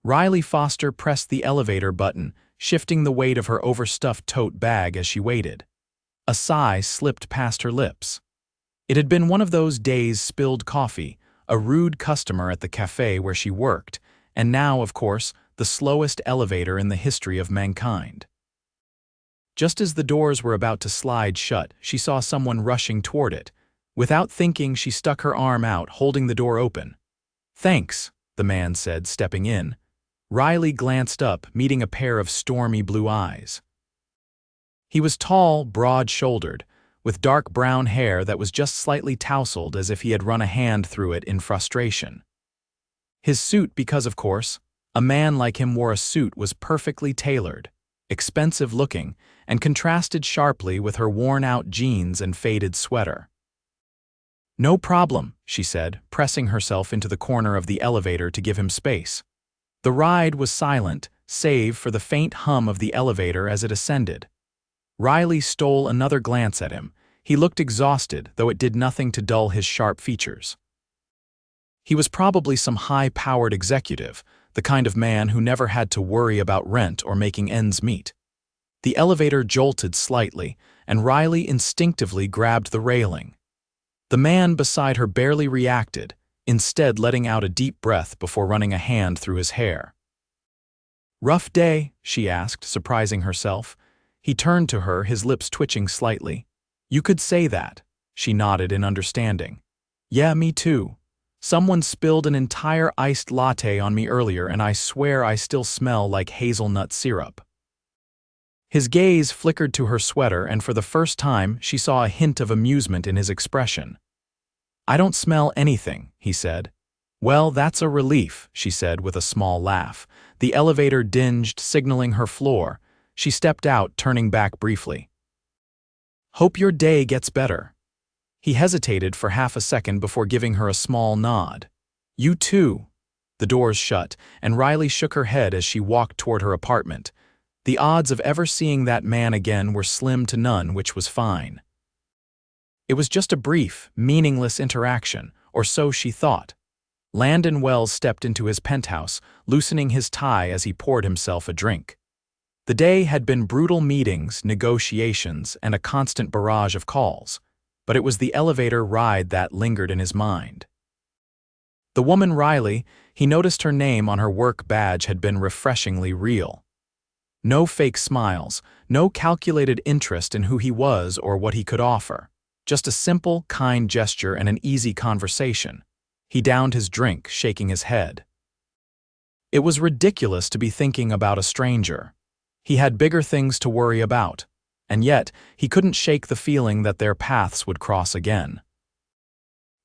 Riley Foster pressed the elevator button, shifting the weight of her overstuffed tote bag as she waited. A sigh slipped past her lips. It had been one of those days spilled coffee, a rude customer at the cafe where she worked, and now, of course, the slowest elevator in the history of mankind. Just as the doors were about to slide shut, she saw someone rushing toward it. Without thinking, she stuck her arm out, holding the door open. "Thanks," the man said, stepping in. Riley glanced up, meeting a pair of stormy blue eyes. He was tall, broad-shouldered, with dark brown hair that was just slightly tousled as if he had run a hand through it in frustration. His suit, because of course, a man like him wore a suit, was perfectly tailored, expensive-looking, and contrasted sharply with her worn-out jeans and faded sweater. "No problem," she said, pressing herself into the corner of the elevator to give him space. The ride was silent, save for the faint hum of the elevator as it ascended. Riley stole another glance at him. He looked exhausted, though it did nothing to dull his sharp features. He was probably some high-powered executive, the kind of man who never had to worry about rent or making ends meet. The elevator jolted slightly, and Riley instinctively grabbed the railing. The man beside her barely reacted, instead letting out a deep breath before running a hand through his hair. "Rough day?" she asked, surprising herself. He turned to her, his lips twitching slightly. "You could say that." She nodded in understanding. "Yeah, me too. Someone spilled an entire iced latte on me earlier, and I swear I still smell like hazelnut syrup." His gaze flickered to her sweater, and for the first time she saw a hint of amusement in his expression. "I don't smell anything," he said. "Well, that's a relief," she said with a small laugh. The elevator dinged, signaling her floor. She stepped out, turning back briefly. "Hope your day gets better." He hesitated for half a second before giving her a small nod. "You too." The doors shut, and Riley shook her head as she walked toward her apartment. The odds of ever seeing that man again were slim to none, which was fine. It was just a brief, meaningless interaction, or so she thought. Landon Wells stepped into his penthouse, loosening his tie as he poured himself a drink. The day had been brutal meetings, negotiations, and a constant barrage of calls, but it was the elevator ride that lingered in his mind. The woman Riley, he noticed her name on her work badge had been refreshingly real. No fake smiles, no calculated interest in who he was or what he could offer. Just a simple, kind gesture and an easy conversation. He downed his drink, shaking his head. It was ridiculous to be thinking about a stranger. He had bigger things to worry about, and yet he couldn't shake the feeling that their paths would cross again.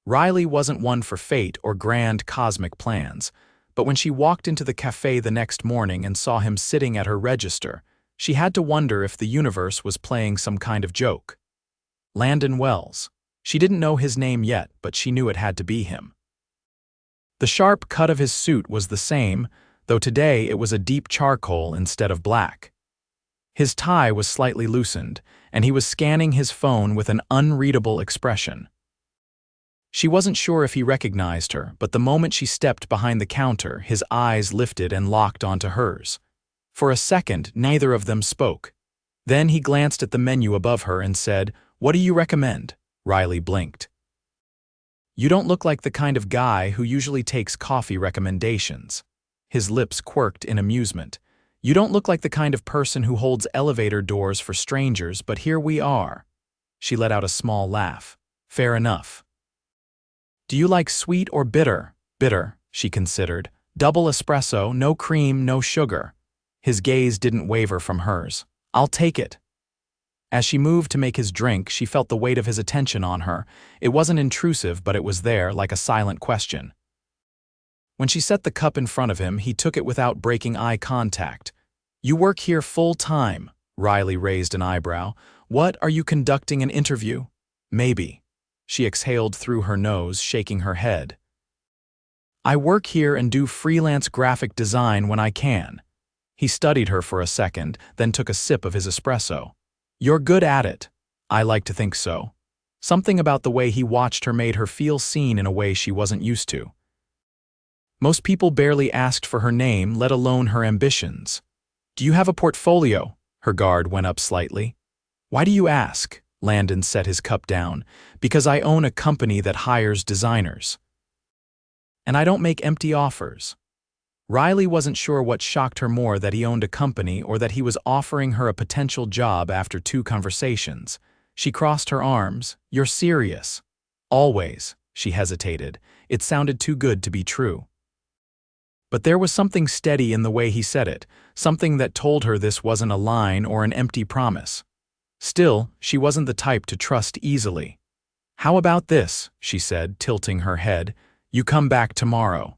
Riley wasn't one for fate or grand cosmic plans, but when she walked into the cafe the next morning and saw him sitting at her register, she had to wonder if the universe was playing some kind of joke. Landon Wells. She didn't know his name yet, but she knew it had to be him. The sharp cut of his suit was the same, though today it was a deep charcoal instead of black. His tie was slightly loosened, and he was scanning his phone with an unreadable expression. She wasn't sure if he recognized her, but the moment she stepped behind the counter, his eyes lifted and locked onto hers. For a second, neither of them spoke. Then he glanced at the menu above her and said, "What do you recommend?" Riley blinked. "You don't look like the kind of guy who usually takes coffee recommendations." His lips quirked in amusement. "You don't look like the kind of person who holds elevator doors for strangers, but here we are." She let out a small laugh. "Fair enough." "Do you like sweet or bitter?" "Bitter," she considered. "Double espresso, no cream, no sugar." His gaze didn't waver from hers. "I'll take it." As she moved to make his drink, she felt the weight of his attention on her. It wasn't intrusive, but it was there, like a silent question. When she set the cup in front of him, he took it without breaking eye contact. "You work here full-time?" Riley raised an eyebrow. "What, are you conducting an interview?" "Maybe." She exhaled through her nose, shaking her head. "I work here and do freelance graphic design when I can." He studied her for a second, then took a sip of his espresso. "You're good at it." "I like to think so." Something about the way he watched her made her feel seen in a way she wasn't used to. Most people barely asked for her name, let alone her ambitions. "Do you have a portfolio?" Her guard went up slightly. "Why do you ask?" Landon set his cup down. "Because I own a company that hires designers. And I don't make empty offers." Riley wasn't sure what shocked her more, that he owned a company or that he was offering her a potential job after 2 conversations. She crossed her arms. "You're serious?" "Always." She hesitated. It sounded too good to be true. But there was something steady in the way he said it, something that told her this wasn't a line or an empty promise. Still, she wasn't the type to trust easily. "How about this?" she said, tilting her head. "You come back tomorrow.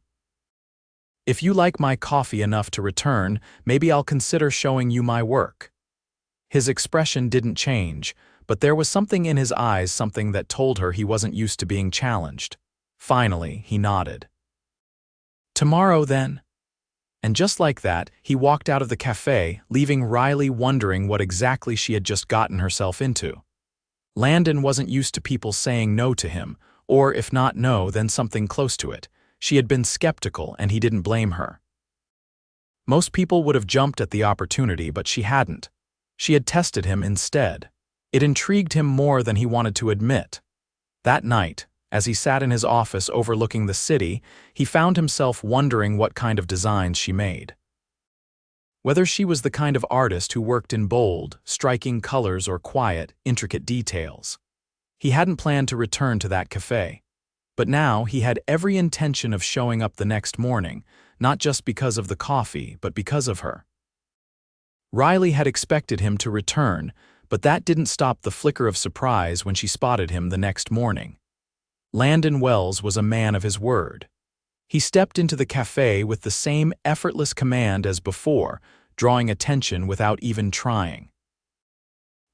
If you like my coffee enough to return, maybe I'll consider showing you my work." His expression didn't change, but there was something in his eyes, something that told her he wasn't used to being challenged. Finally, he nodded. "Tomorrow, then." And just like that, he walked out of the cafe, leaving Riley wondering what exactly she had just gotten herself into. Landon wasn't used to people saying no to him, or if not no, then something close to it. She had been skeptical, and he didn't blame her. Most people would have jumped at the opportunity, but she hadn't. She had tested him instead. It intrigued him more than he wanted to admit. That night, as he sat in his office overlooking the city, he found himself wondering what kind of designs she made. Whether she was the kind of artist who worked in bold, striking colors or quiet, intricate details. He hadn't planned to return to that cafe. But now he had every intention of showing up the next morning, not just because of the coffee, but because of her. Riley had expected him to return, but that didn't stop the flicker of surprise when she spotted him the next morning. Landon Wells was a man of his word. He stepped into the cafe with the same effortless command as before, drawing attention without even trying.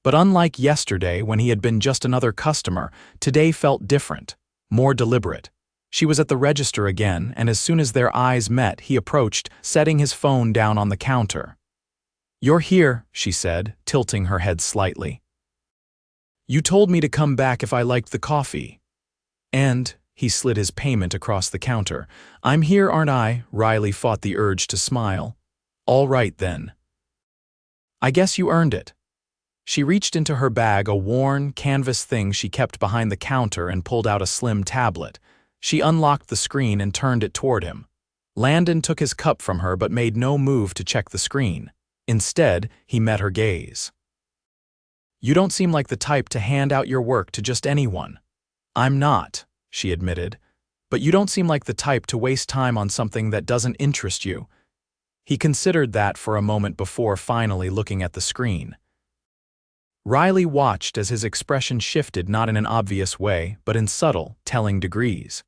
But unlike yesterday when he had been just another customer, today felt different. More deliberate. She was at the register again, and as soon as their eyes met, he approached, setting his phone down on the counter. "You're here," she said, tilting her head slightly. "You told me to come back if I liked the coffee." "And," he slid his payment across the counter. "I'm here, aren't I?" Riley fought the urge to smile. "All right, then. I guess you earned it." She reached into her bag, a worn, canvas thing she kept behind the counter, and pulled out a slim tablet. She unlocked the screen and turned it toward him. Landon took his cup from her but made no move to check the screen. Instead, he met her gaze. "You don't seem like the type to hand out your work to just anyone." "I'm not," she admitted. "But you don't seem like the type to waste time on something that doesn't interest you." He considered that for a moment before finally looking at the screen. Riley watched as his expression shifted, not in an obvious way, but in subtle, telling degrees.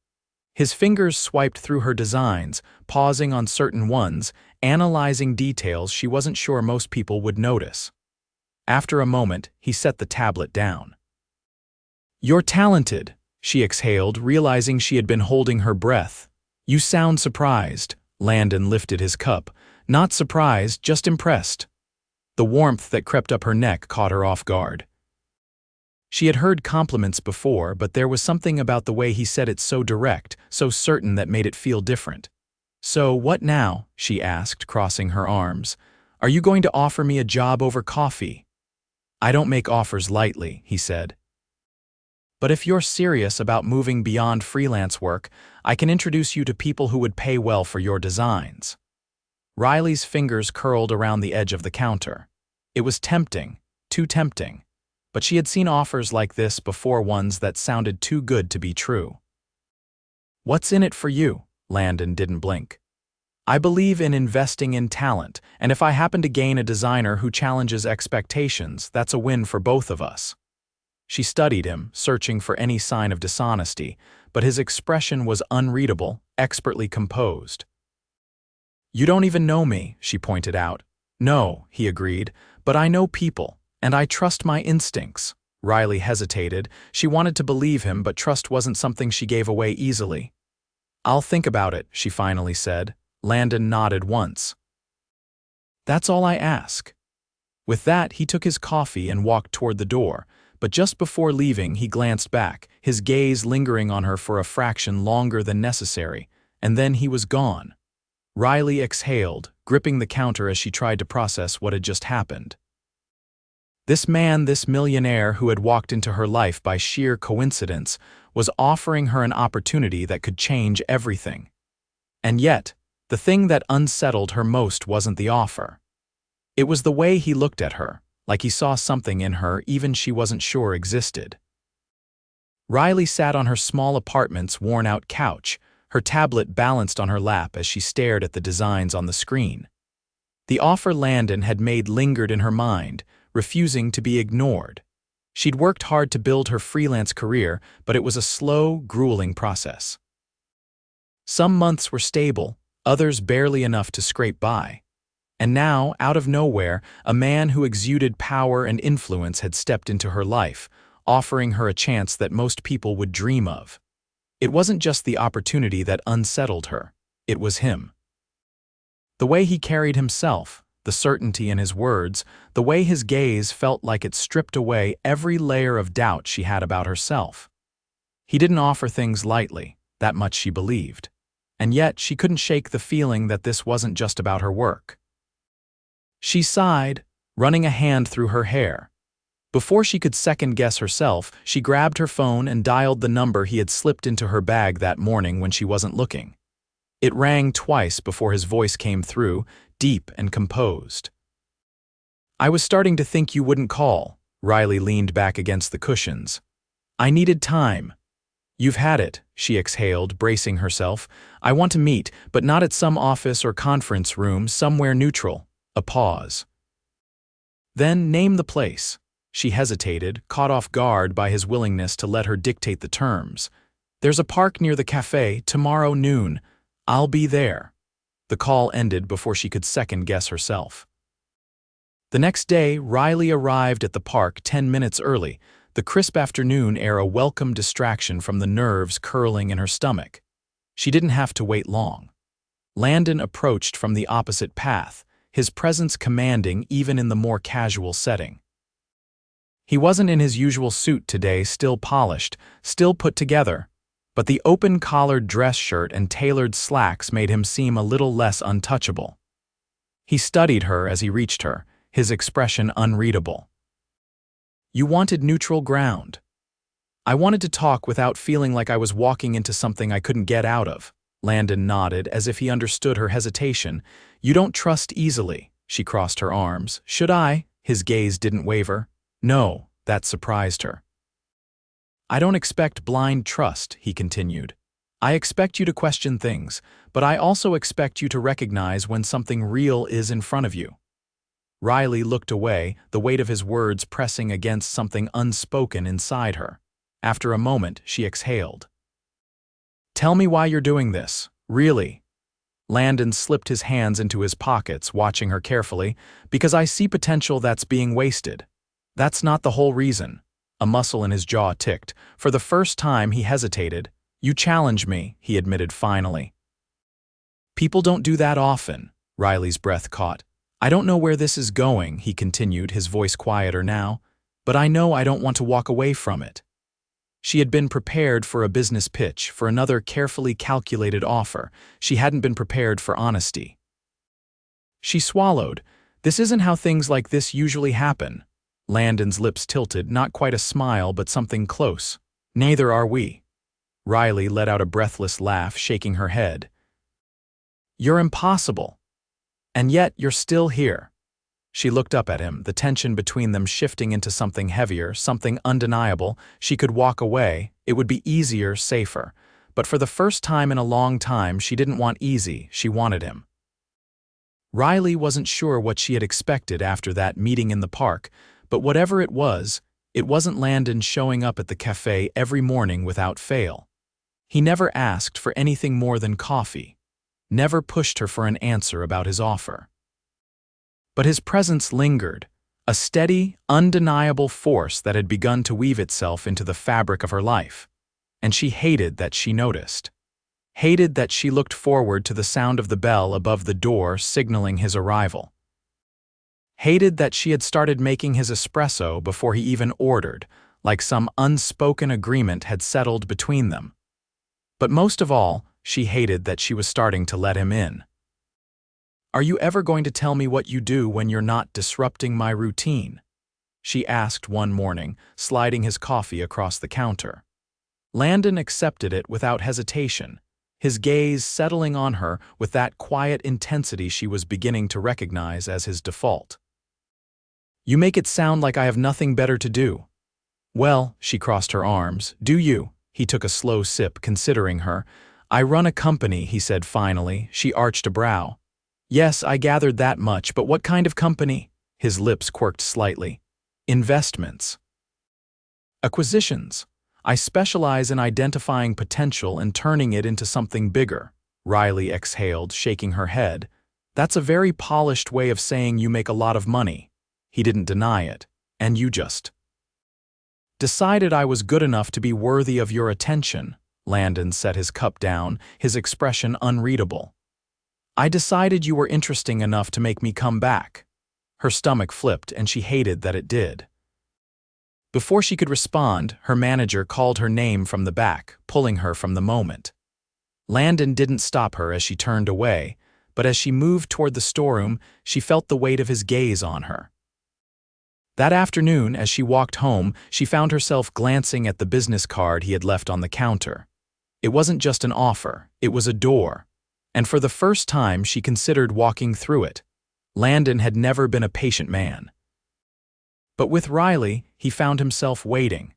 His fingers swiped through her designs, pausing on certain ones, analyzing details she wasn't sure most people would notice. After a moment, he set the tablet down. "You're talented," she exhaled, realizing she had been holding her breath. "You sound surprised." Landon lifted his cup. "Not surprised, just impressed." The warmth that crept up her neck caught her off guard. She had heard compliments before, but there was something about the way he said it, so direct, so certain, that made it feel different. "So, what now?" she asked, crossing her arms. "Are you going to offer me a job over coffee?" "I don't make offers lightly," he said. "But if you're serious about moving beyond freelance work, I can introduce you to people who would pay well for your designs." Riley's fingers curled around the edge of the counter. It was tempting, too tempting, but she had seen offers like this before, ones that sounded too good to be true. "What's in it for you?" Landon didn't blink. "I believe in investing in talent, and if I happen to gain a designer who challenges expectations, that's a win for both of us." She studied him, searching for any sign of dishonesty, but his expression was unreadable, expertly composed. "You don't even know me," she pointed out. "No," he agreed, "but I know people, and I trust my instincts." Riley hesitated. She wanted to believe him, but trust wasn't something she gave away easily. "I'll think about it," she finally said. Landon nodded once. "That's all I ask." With that, he took his coffee and walked toward the door, but just before leaving, he glanced back, his gaze lingering on her for a fraction longer than necessary, and then he was gone. Riley exhaled, gripping the counter as she tried to process what had just happened. This man, this millionaire who had walked into her life by sheer coincidence, was offering her an opportunity that could change everything. And yet, the thing that unsettled her most wasn't the offer. It was the way he looked at her, like he saw something in her even she wasn't sure existed. Riley sat on her small apartment's worn-out couch, her tablet balanced on her lap as she stared at the designs on the screen. The offer Landon had made lingered in her mind, refusing to be ignored. She'd worked hard to build her freelance career, but it was a slow, grueling process. Some months were stable, others barely enough to scrape by. And now, out of nowhere, a man who exuded power and influence had stepped into her life, offering her a chance that most people would dream of. It wasn't just the opportunity that unsettled her, it was him. The way he carried himself, the certainty in his words, the way his gaze felt like it stripped away every layer of doubt she had about herself. He didn't offer things lightly, that much she believed. And yet she couldn't shake the feeling that this wasn't just about her work. She sighed, running a hand through her hair. Before she could second-guess herself, she grabbed her phone and dialed the number he had slipped into her bag that morning when she wasn't looking. It rang twice before his voice came through, deep and composed. "I was starting to think you wouldn't call." Riley leaned back against the cushions. "I needed time." "You've had it," she exhaled, bracing herself. "I want to meet, but not at some office or conference room, somewhere neutral." A pause. "Then name the place." She hesitated, caught off guard by his willingness to let her dictate the terms. "There's a park near the cafe, tomorrow noon. I'll be there." The call ended before she could second-guess herself. The next day, Riley arrived at the park 10 minutes early, the crisp afternoon air a welcome distraction from the nerves curling in her stomach. She didn't have to wait long. Landon approached from the opposite path, his presence commanding even in the more casual setting. He wasn't in his usual suit today, still polished, still put together, but the open-collared dress shirt and tailored slacks made him seem a little less untouchable. He studied her as he reached her, his expression unreadable. "You wanted neutral ground." "I wanted to talk without feeling like I was walking into something I couldn't get out of." Landon nodded as if he understood her hesitation. "You don't trust easily." She crossed her arms. "Should I?" His gaze didn't waver. "No," that surprised her. "I don't expect blind trust," he continued. "I expect you to question things, but I also expect you to recognize when something real is in front of you." Riley looked away, the weight of his words pressing against something unspoken inside her. After a moment, she exhaled. "Tell me why you're doing this, really." Landon slipped his hands into his pockets, watching her carefully. "Because I see potential that's being wasted." "That's not the whole reason." A muscle in his jaw ticked. For the first time, he hesitated. "You challenge me," he admitted finally. "People don't do that often." Riley's breath caught. "I don't know where this is going," he continued, his voice quieter now, "but I know I don't want to walk away from it." She had been prepared for a business pitch, for another carefully calculated offer. She hadn't been prepared for honesty. She swallowed. "This isn't how things like this usually happen." Landon's lips tilted, not quite a smile, but something close. "Neither are we." Riley let out a breathless laugh, shaking her head. "You're impossible. And yet you're still here." She looked up at him, the tension between them shifting into something heavier, something undeniable. She could walk away. It would be easier, safer. But for the first time in a long time, she didn't want easy, she wanted him. Riley wasn't sure what she had expected after that meeting in the park, but whatever it wasn't Landon showing up at the cafe every morning without fail. He never asked for anything more than coffee, never pushed her for an answer about his offer. But his presence lingered, a steady, undeniable force that had begun to weave itself into the fabric of her life. And she hated that she noticed. Hated that she looked forward to the sound of the bell above the door signaling his arrival. Hated that she had started making his espresso before he even ordered, like some unspoken agreement had settled between them. But most of all, She hated that she was starting to let him in. "Are you ever going to tell me what you do when you're not disrupting my routine?" she asked one morning, sliding his coffee across the counter. Landon accepted it without hesitation, his gaze settling on her with that quiet intensity she was beginning to recognize as his default. "You make it sound like I have nothing better to do." "Well," she crossed her arms, "do you?" He took a slow sip, considering her. "I run a company," he said finally. She arched a brow. "Yes, I gathered that much, but what kind of company?" His lips quirked slightly. "Investments. Acquisitions. I specialize in identifying potential and turning it into something bigger." Riley exhaled, shaking her head. "That's a very polished way of saying you make a lot of money." He didn't deny it. "And you just decided I was good enough to be worthy of your attention." Landon set his cup down, his expression unreadable. "I decided you were interesting enough to make me come back." Her stomach flipped, and she hated that it did. Before she could respond, her manager called her name from the back, pulling her from the moment. Landon didn't stop her as she turned away, but as she moved toward the storeroom, she felt the weight of his gaze on her. That afternoon, as she walked home, she found herself glancing at the business card he had left on the counter. It wasn't just an offer, it was a door. And for the first time, she considered walking through it. Landon had never been a patient man. But with Riley, he found himself waiting.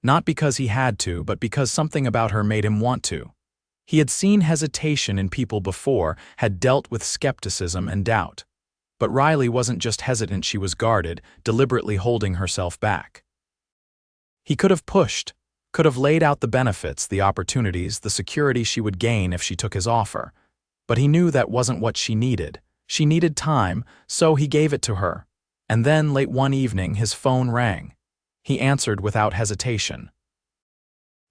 Not because he had to, but because something about her made him want to. He had seen hesitation in people before, had dealt with skepticism and doubt. But Riley wasn't just hesitant, she was guarded, deliberately holding herself back. He could have pushed, could have laid out the benefits, the opportunities, the security she would gain if she took his offer. But he knew that wasn't what she needed. She needed time, so he gave it to her. And then, late one evening, his phone rang. He answered without hesitation.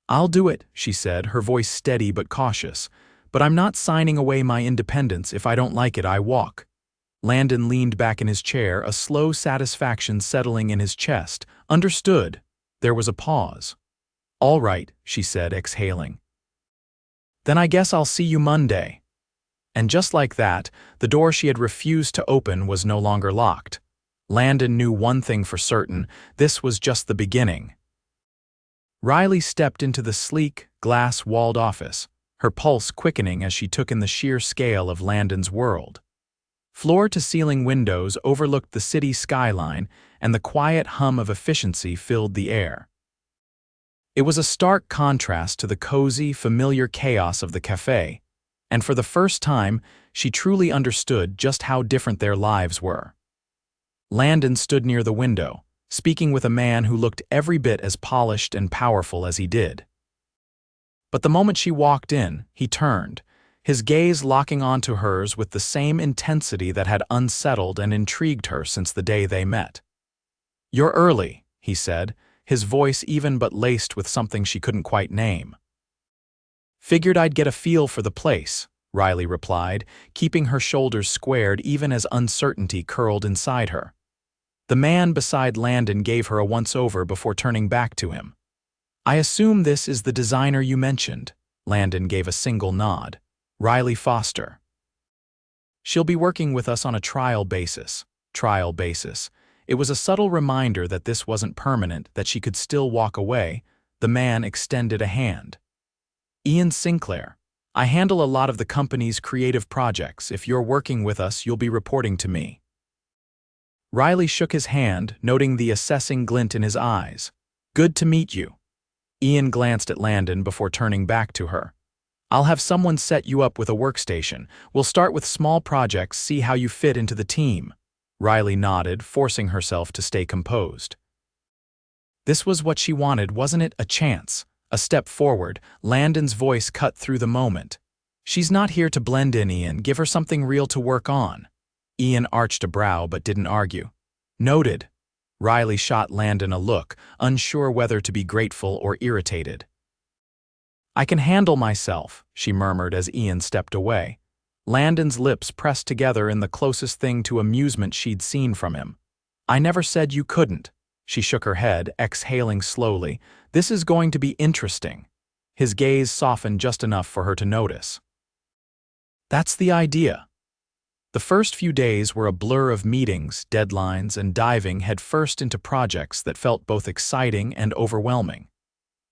"I'll do it," she said, her voice steady but cautious. "But I'm not signing away my independence. If I don't like it, I walk." Landon leaned back in his chair, a slow satisfaction settling in his chest. "Understood." There was a pause. "All right," she said, exhaling. "Then I guess I'll see you Monday." And just like that, the door she had refused to open was no longer locked. Landon knew one thing for certain: this was just the beginning. Riley stepped into the sleek, glass-walled office, her pulse quickening as she took in the sheer scale of Landon's world. Floor-to-ceiling windows overlooked the city skyline, and the quiet hum of efficiency filled the air. It was a stark contrast to the cozy, familiar chaos of the cafe, and for the first time, she truly understood just how different their lives were. Landon stood near the window, speaking with a man who looked every bit as polished and powerful as he did. But the moment she walked in, he turned, his gaze locking onto hers with the same intensity that had unsettled and intrigued her since the day they met. "You're early," he said, his voice even but laced with something she couldn't quite name. "Figured I'd get a feel for the place," Riley replied, keeping her shoulders squared even as uncertainty curled inside her. The man beside Landon gave her a once-over before turning back to him. "I assume this is the designer you mentioned." Landon gave a single nod. "Riley Foster. She'll be working with us on a trial basis." Trial basis. It was a subtle reminder that this wasn't permanent, that she could still walk away. The man extended a hand. "Ian Sinclair. I handle a lot of the company's creative projects. If you're working with us, you'll be reporting to me." Riley shook his hand, noting the assessing glint in his eyes. "Good to meet you." Ian glanced at Landon before turning back to her. "I'll have someone set you up with a workstation. We'll start with small projects, see how you fit into the team." Riley nodded, forcing herself to stay composed. This was what she wanted, wasn't it? A chance. A step forward. Landon's voice cut through the moment. "She's not here to blend in, Ian. Give her something real to work on." Ian arched a brow but didn't argue. "Noted." Riley shot Landon a look, unsure whether to be grateful or irritated. "I can handle myself," she murmured as Ian stepped away. Landon's lips pressed together in the closest thing to amusement she'd seen from him. "I never said you couldn't." She shook her head, exhaling slowly. "This is going to be interesting." his gaze softened just enough for her to notice. That's the idea. The first few days were a blur of meetings, deadlines, and diving headfirst into projects that felt both exciting and overwhelming.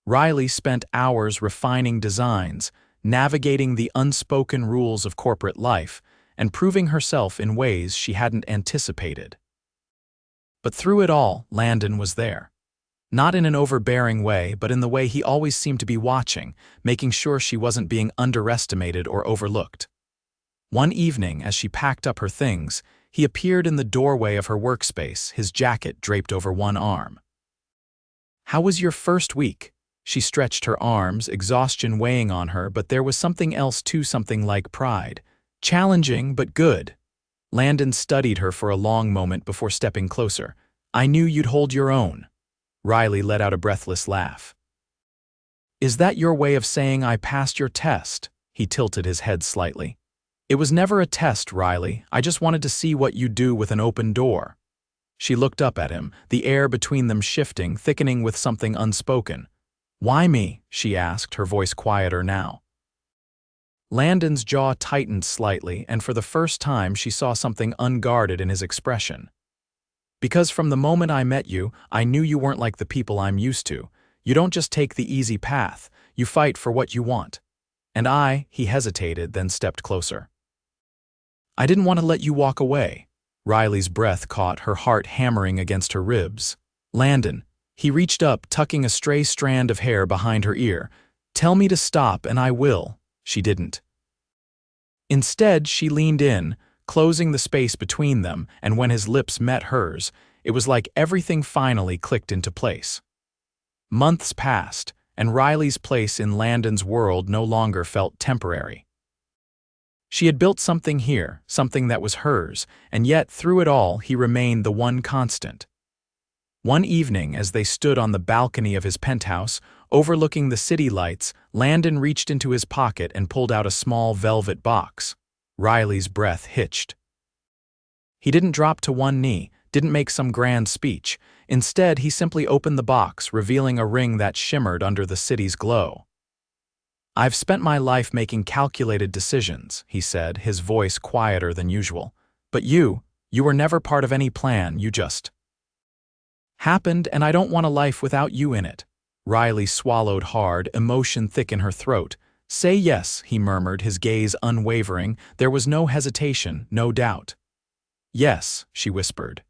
Riley spent hours refining designs, navigating the unspoken rules of corporate life, and proving herself in ways she hadn't anticipated. But through it all, Landon was there. Not in an overbearing way, but in the way he always seemed to be watching, making sure she wasn't being underestimated or overlooked. One evening, as she packed up her things, he appeared in the doorway of her workspace, his jacket draped over one arm. "How was your first week?" She stretched her arms, exhaustion weighing on her, but there was something else too, something like pride. "Challenging, but good." Landon studied her for a long moment before stepping closer. "I knew you'd hold your own." Riley let out a breathless laugh. "Is that your way of saying I passed your test?" He tilted his head slightly. "It was never a test, Riley. I just wanted to see what you do with an open door." She looked up at him, the air between them shifting, thickening with something unspoken. "Why me?" she asked, her voice quieter now. Landon's jaw tightened slightly, and for the first time she saw something unguarded in his expression. "Because from the moment I met you, I knew you weren't like the people I'm used to. You don't just take the easy path, you fight for what you want." And he hesitated, then stepped closer. "I didn't want to let you walk away." Riley's breath caught, her heart hammering against her ribs. "Landon." He reached up, tucking a stray strand of hair behind her ear. "Tell me to stop, and I will." She didn't. Instead, she leaned in, closing the space between them, and when his lips met hers, it was like everything finally clicked into place. Months passed, and Riley's place in Landon's world no longer felt temporary. She had built something here, something that was hers, and yet through it all he remained the one constant. One evening, as they stood on the balcony of his penthouse, overlooking the city lights, Landon reached into his pocket and pulled out a small velvet box. Riley's breath hitched. He didn't drop to one knee, didn't make some grand speech. Instead, he simply opened the box, revealing a ring that shimmered under the city's glow. "I've spent my life making calculated decisions," he said, his voice quieter than usual. "But you were never part of any plan, you just happened, and I don't want a life without you in it." Riley swallowed hard, emotion thick in her throat. "Say yes," he murmured, his gaze unwavering. There was no hesitation, no doubt. "Yes," she whispered.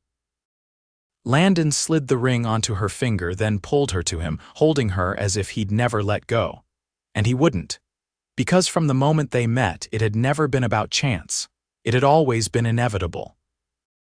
Landon slid the ring onto her finger, then pulled her to him, holding her as if he'd never let go. And he wouldn't. Because from the moment they met, it had never been about chance. It had always been inevitable.